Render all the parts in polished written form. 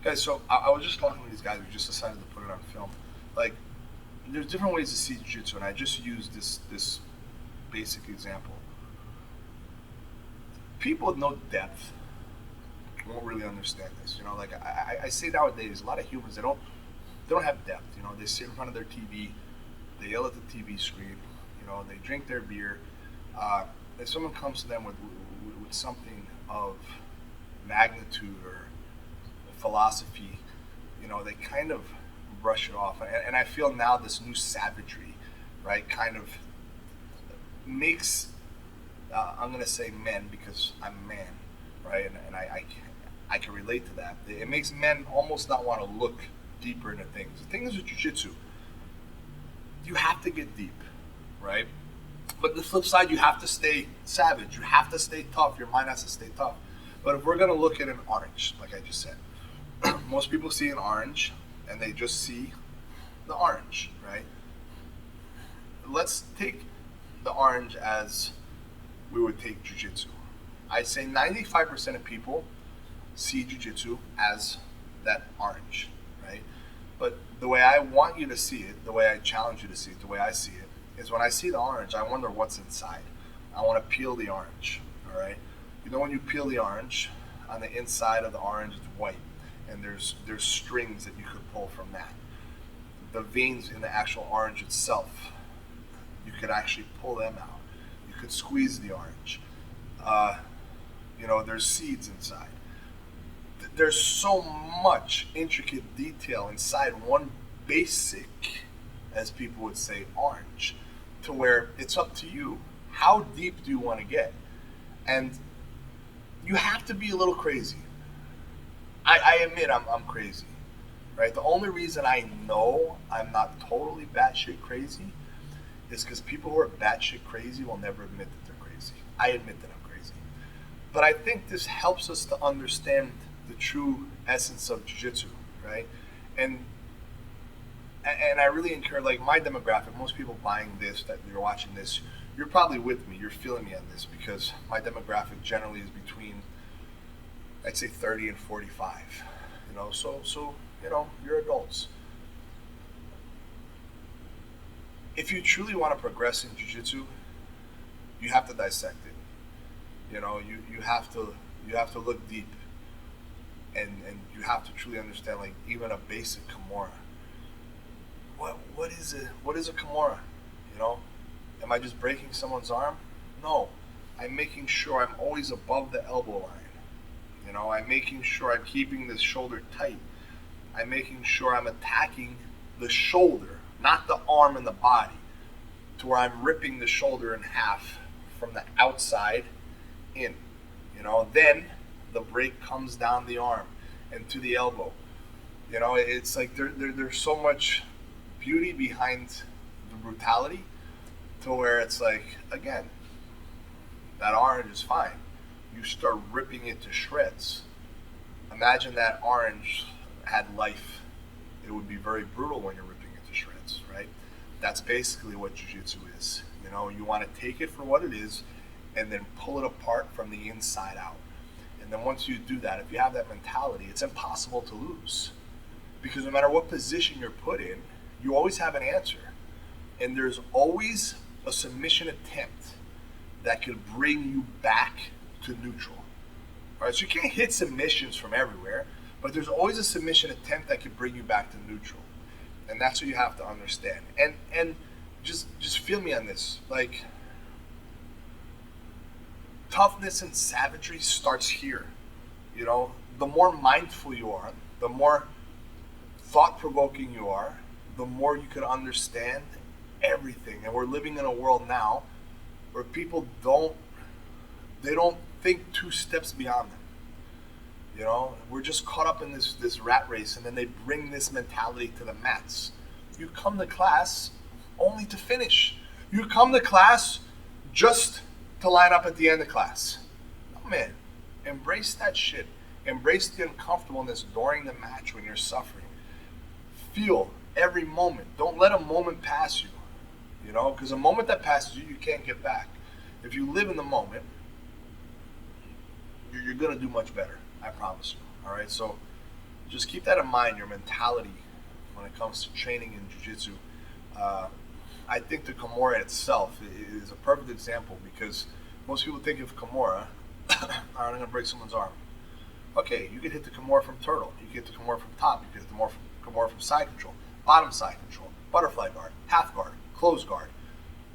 Guys, so I was just talking to these guys. We just decided to put it on film. Like, there's different ways to see jiu-jitsu, and I just used this basic example. People with no depth won't really understand this. You know, like I say nowadays, a lot of humans they don't have depth. You know, they sit in front of their TV, they yell at the TV screen. You know, they drink their beer. If someone comes to them with something of magnitude or philosophy, you know, they kind of brush it off. And I feel now this new savagery, right, kind of makes, I'm going to say men because I'm a man, right, and I can relate to that. It makes men almost not want to look deeper into things. The thing is with jiu-jitsu, you have to get deep, right? But the flip side, you have to stay savage. You have to stay tough. Your mind has to stay tough. But if we're going to look at an orange, like I just said, most people see an orange and they just see the orange, right? Let's take the orange as we would take jiu-jitsu. I'd say 95% of people see jiu-jitsu as that orange, right? But the way I want you to see it, the way I challenge you to see it, the way I see it, is when I see the orange, I wonder what's inside. I want to peel the orange, all right? You know, when you peel the orange, on the inside of the orange, it's white, and there's strings that you could pull from that. The veins in the actual orange itself, you could actually pull them out. You could squeeze the orange. You know, there's seeds inside. There's so much intricate detail inside one basic, as people would say, orange, to where it's up to you. How deep do you want to get? And you have to be a little crazy. I admit I'm crazy, right? The only reason I know I'm not totally batshit crazy is because people who are batshit crazy will never admit that they're crazy. I admit that I'm crazy. But I think this helps us to understand the true essence of jiu-jitsu, right? And I really encourage, like, my demographic, most people buying this, that you're watching this, you're probably with me, you're feeling me on this, because my demographic generally is between, I'd say, 30 and 45, you know, so you know, you're adults. If you truly want to progress in jiu-jitsu, you have to dissect it. You know, you have to look deep, and you have to truly understand, like, even a basic Kimura. What is a Kimura? You know, am I just breaking someone's arm? No, I'm making sure I'm always above the elbow line. You know, I'm making sure I'm keeping this shoulder tight. I'm making sure I'm attacking the shoulder, not the arm and the body, to where I'm ripping the shoulder in half from the outside in. You know, then the break comes down the arm and to the elbow. You know, it's like there's so much beauty behind the brutality, to where it's like, again, that orange is fine. You start ripping it to shreds. Imagine that orange had life. It would be very brutal when you're ripping it to shreds, right? That's basically what jiu-jitsu is. You know, you want to take it for what it is and then pull it apart from the inside out. And then once you do that, if you have that mentality, it's impossible to lose. Because no matter what position you're put in, you always have an answer. And there's always a submission attempt that could bring you back to neutral. All right, so you can't hit submissions from everywhere, but there's always a submission attempt that could bring you back to neutral. And that's what you have to understand. And just feel me on this. Like, toughness and savagery starts here. You know, the more mindful you are, the more thought-provoking you are, the more you could understand everything. And we're living in a world now where people don't think two steps beyond them. You know, we're just caught up in this rat race, and then they bring this mentality to the mats. You come to class only to finish. You come to class just to line up at the end of class. No, man, embrace that shit. Embrace the uncomfortableness during the match when you're suffering. Feel every moment. Don't let a moment pass you. You know, because a moment that passes you, you can't get back. If you live in the moment, you're going to do much better. I promise you. All right, so just keep that in mind, your mentality when it comes to training in jiu-jitsu. I think the Kimura itself is a perfect example because most people think of Kimura, I'm going to break someone's arm. Okay, you can hit the Kimura from turtle. You can hit the Kimura from top. You can hit the Kimura from side control, bottom side control, butterfly guard, half guard, close guard.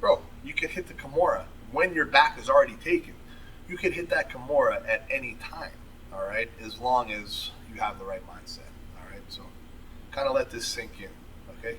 Bro, you can hit the Kimura when your back is already taken. You can hit that Kimura at any time, all right, as long as you have the right mindset, all right? So kind of let this sink in, okay?